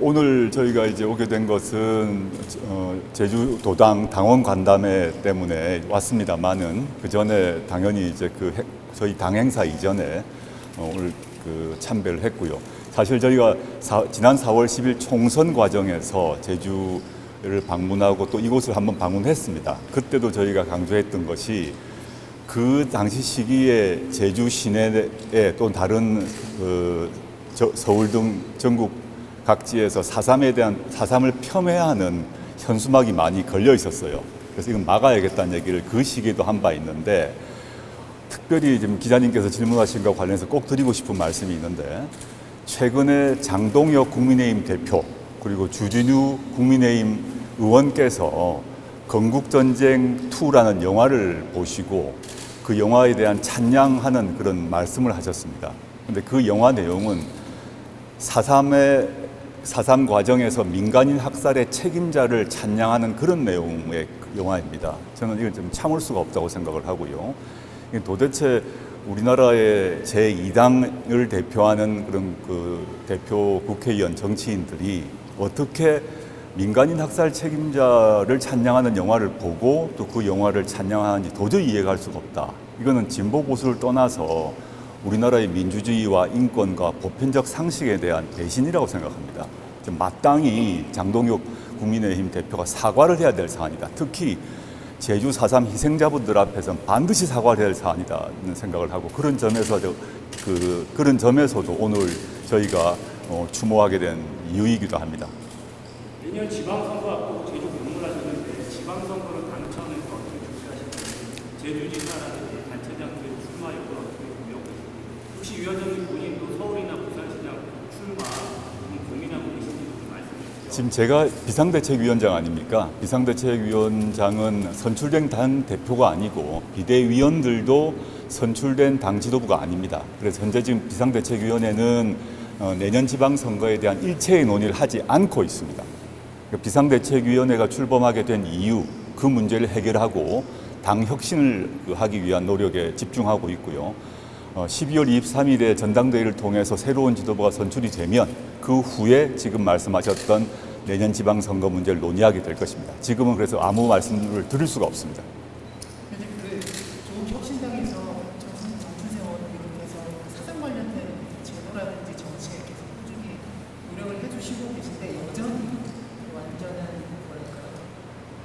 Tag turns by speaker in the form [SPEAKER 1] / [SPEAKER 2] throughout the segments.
[SPEAKER 1] 오늘 저희가 이제 오게 된 것은 제주도당 당원 간담회 때문에 왔습니다만은 그 전에 당연히 이제 저희 당 행사 이전에 오늘 참배를 했고요. 사실 저희가 지난 4월 10일 총선 과정에서 제주를 방문하고 또 이곳을 한번 방문했습니다. 그때도 저희가 강조했던 것이 그 당시 시기에 제주 시내에 또 다른 서울 등 전국 각지에서 4.3을 폄훼하는 현수막이 많이 걸려 있었어요. 그래서 이건 막아야겠다는 얘기를 그 시기에도 한 바 있는데, 특별히 지금 기자님께서 질문하신 것과 관련해서 꼭 드리고 싶은 말씀이 있는데, 최근에 장동혁 국민의힘 대표 그리고 주진우 국민의힘 의원께서 건국전쟁 2라는 영화를 보시고 그 영화에 대한 찬양하는 그런 말씀을 하셨습니다. 그런데 그 영화 내용은 4.3 과정에서 민간인 학살의 책임자를 찬양하는 그런 내용의 영화입니다. 저는 이걸 좀 참을 수가 없다고 생각을 하고요. 도대체 우리나라의 제2당을 대표하는 그런 대표 국회의원 정치인들이 어떻게 민간인 학살 책임자를 찬양하는 영화를 보고 또 그 영화를 찬양하는지 도저히 이해가 할 수가 없다. 이거는 진보 보수를 떠나서 우리나라의 민주주의와 인권과 보편적 상식에 대한 배신이라고 생각합니다. 마땅히 장동혁 국민의힘 대표가 사과를 해야 될 사안이다. 특히 제주 4.3 희생자분들 앞에서는 반드시 사과를 해야 될 사안이다는 생각을 하고, 그런 점에서도 오늘 저희가 추모하게 된 이유이기도 합니다.
[SPEAKER 2] 내년 지방선거 앞두고 제주 방문을 하셨는데 지방선거를 당첨해서 어떻게 준비하시는지, 제주지사라든지 단체장 출마 여부를 어떻게 보며, 혹시 위원장님 본인도 서울이나 부산시장 출마 고민하고 계신지 말씀해 주시죠.
[SPEAKER 1] 지금 제가 비상대책위원장 아닙니까? 비상대책위원장은 선출된 당 대표가 아니고 비대위원들도 선출된 당 지도부가 아닙니다. 그래서 현재 지금 비상대책위원회는 내년 지방선거에 대한 일체의 논의를 하지 않고 있습니다. 비상대책위원회가 출범하게 된 이유, 그 문제를 해결하고 당 혁신을 하기 위한 노력에 집중하고 있고요. 12월 23일에 전당대회를 통해서 새로운 지도부가 선출이 되면 그 후에 지금 말씀하셨던 내년 지방선거 문제를 논의하게 될 것입니다. 지금은 그래서 아무 말씀을 드릴 수가 없습니다.
[SPEAKER 3] 조국 혁신당에서 정춘생 의원 비롯해서 사상 관련된 제도라든지 정책에 계속 꾸준히 노력을 해주시고 계신데, 여전히 완전한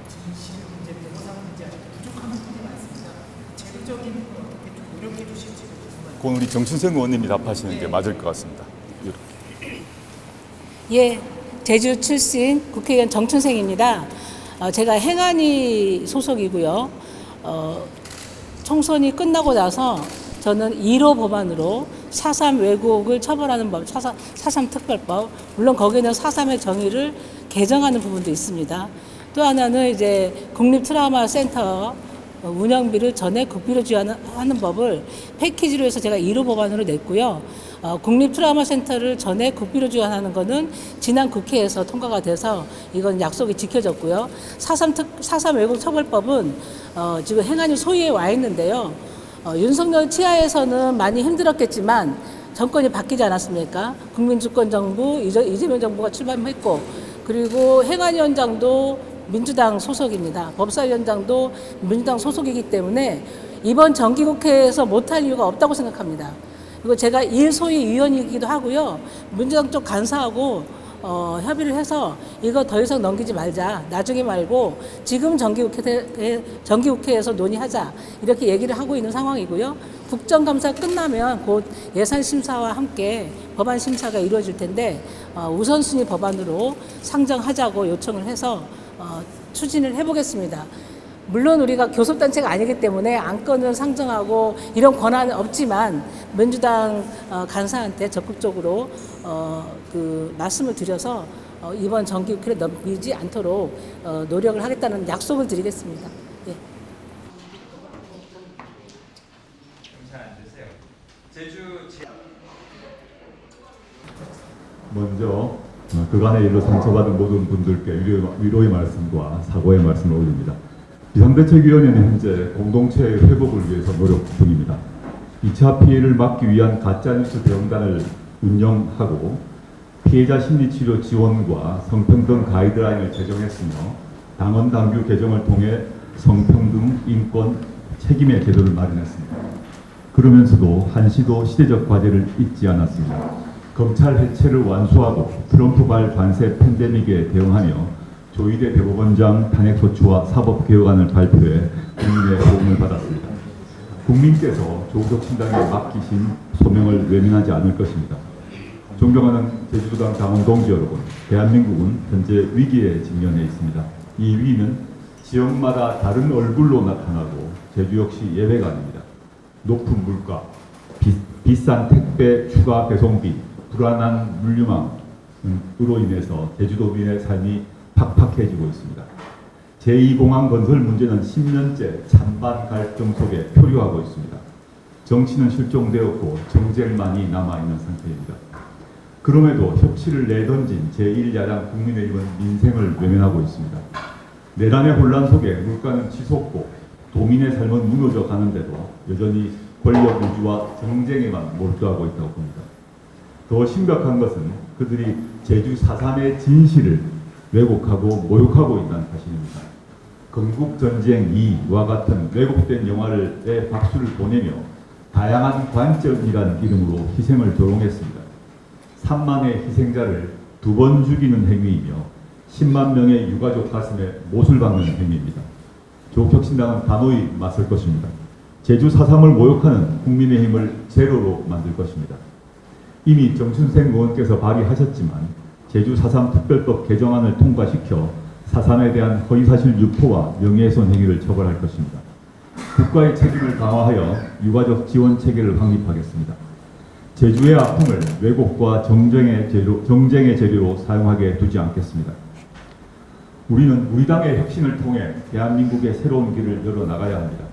[SPEAKER 3] 진실 문제, 변호사 문제 아직도 부족한 부분이 많습니다. 제도적인 부분 어떻게 좀 노력해 주실지 궁금합니다.
[SPEAKER 1] 그건 우리 정춘생 의원님이 답하시는 게 맞을 것 같습니다.
[SPEAKER 4] 예, 제주 출신 국회의원 정춘생입니다. 제가 행안위 소속이고요. 총선이 끝나고 나서 저는 1호 법안으로 4.3 왜곡을 처벌하는 법, 4.3 특별법, 물론 거기는 4.3의 정의를 개정하는 부분도 있습니다. 또 하나는 이제 국립 트라우마 센터 운영비를 전액 국비로 지원하는 법을 패키지로 해서 제가 1호 법안으로 냈고요. 국립 트라우마 센터를 전액 국비로 지원하는 것은 지난 국회에서 통과가 돼서 이건 약속이 지켜졌고요. 4.3 왜곡 처벌법은 지금 행안위 소위에 와 있는데요. 윤석열 치하에서는 많이 힘들었겠지만 정권이 바뀌지 않았습니까? 국민주권정부, 이재명 정부가 출범했고, 그리고 행안위원장도 민주당 소속입니다. 법사위원장도 민주당 소속이기 때문에 이번 정기국회에서 못할 이유가 없다고 생각합니다. 그리고 제가 일소위 위원이기도 하고요. 민주당 쪽 간사하고 협의를 해서 이거 더 이상 넘기지 말자. 나중에 말고 지금 정기국회에서 논의하자. 이렇게 얘기를 하고 있는 상황이고요. 국정감사 끝나면 곧 예산심사와 함께 법안 심사가 이루어질 텐데 우선순위 법안으로 상정하자고 요청을 해서 추진을 해보겠습니다. 물론 우리가 교섭단체가 아니기 때문에 안건을 상정하고 이런 권한은 없지만 민주당 간사한테 적극적으로 말씀을 드려서 이번 정기국회를 넘기지 않도록 노력을 하겠다는 약속을 드리겠습니다. 예.
[SPEAKER 5] 먼저 그간의 일로 상처받은 모든 분들께 위로의 말씀과 사과의 말씀을 올립니다. 비상대책위원회는 현재 공동체의 회복을 위해서 노력 중입니다. 2차 피해를 막기 위한 가짜뉴스 대응단을 운영하고 피해자 심리치료 지원과 성평등 가이드라인을 제정했으며 당원 당규 개정을 통해 성평등 인권 책임의 제도를 마련했습니다. 그러면서도 한시도 시대적 과제를 잊지 않았습니다. 검찰 해체를 완수하고 트럼프발 관세 팬데믹에 대응하며 조희대 대법원장 탄핵소추와 사법개혁안을 발표해 국민의 호응을 받았습니다. 국민께서 조국혁신당에 맡기신 소명을 외면하지 않을 것입니다. 존경하는 제주도당 당원 동지 여러분, 대한민국은 현재 위기에 직면해 있습니다. 이 위기는 지역마다 다른 얼굴로 나타나고 제주 역시 예외가 아닙니다. 높은 물가, 비싼 택배 추가 배송비, 불안한 물류망으로 인해서 제주도민의 삶이 팍팍해지고 있습니다. 제2공항 건설 문제는 10년째 찬반 갈등 속에 표류하고 있습니다. 정치는 실종되었고 정쟁만이 남아있는 상태입니다. 그럼에도 협치를 내던진 제1야당 국민의힘은 민생을 외면하고 있습니다. 내란의 혼란 속에 물가는 치솟고 도민의 삶은 무너져 가는데도 여전히 권력 유지와 정쟁에만 몰두하고 있다고 봅니다. 더 심각한 것은 그들이 제주 4.3의 진실을 왜곡하고 모욕하고 있다는 사실입니다. 건국전쟁 2와 같은 왜곡된 영화에 박수를 보내며 다양한 관점이라는 이름으로 희생을 조롱했습니다. 3만의 희생자를 2번 죽이는 행위이며 10만 명의 유가족 가슴에 못을 박는 행위입니다. 조국혁신당은 단호히 맞설 것입니다. 제주 4.3을 모욕하는 국민의힘을 제로로 만들 것입니다. 이미 정춘생 의원께서 발의하셨지만 제주 4.3 특별법 개정안을 통과시켜 4.3에 대한 허위사실 유포와 명예훼손 행위를 처벌할 것입니다. 국가의 책임을 강화하여 유가족 지원 체계를 확립하겠습니다. 제주의 아픔을 왜곡과 정쟁의 재료로 사용하게 두지 않겠습니다. 우리는 우리 당의 혁신을 통해 대한민국의 새로운 길을 열어나가야 합니다.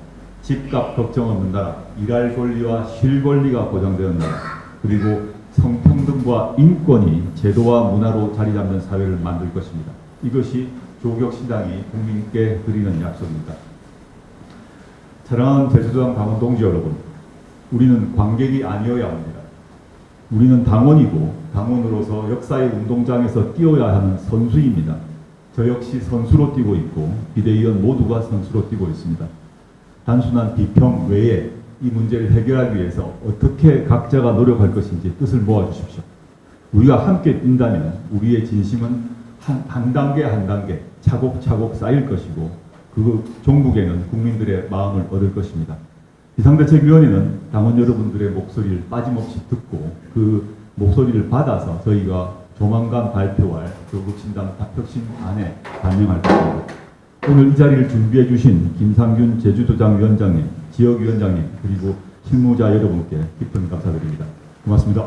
[SPEAKER 5] 집값 걱정 없는 나라, 일할 권리와 쉴 권리가 보장되는 나라, 그리고 성평등과 인권이 제도와 문화로 자리 잡는 사회를 만들 것입니다. 이것이 조국혁신당이 국민께 드리는 약속입니다. 사랑하는 제주도당 당원 동지 여러분, 우리는 관객이 아니어야 합니다. 우리는 당원이고 당원으로서 역사의 운동장에서 뛰어야 하는 선수입니다. 저 역시 선수로 뛰고 있고 비대위원 모두가 선수로 뛰고 있습니다. 단순한 비평 외에 이 문제를 해결하기 위해서 어떻게 각자가 노력할 것인지 뜻을 모아주십시오. 우리가 함께 뛴다면 우리의 진심은 한 단계 한 단계 차곡차곡 쌓일 것이고 그 종국에는 국민들의 마음을 얻을 것입니다. 비상대책위원회는 당원 여러분들의 목소리를 빠짐없이 듣고 그 목소리를 받아서 저희가 조만간 발표할 조국혁신당 답혁신안에 반영할 것입니다. 오늘 이 자리를 준비해 주신 김상균 제주도당 위원장님, 지역위원장님, 그리고 실무자 여러분께 깊은 감사드립니다. 고맙습니다.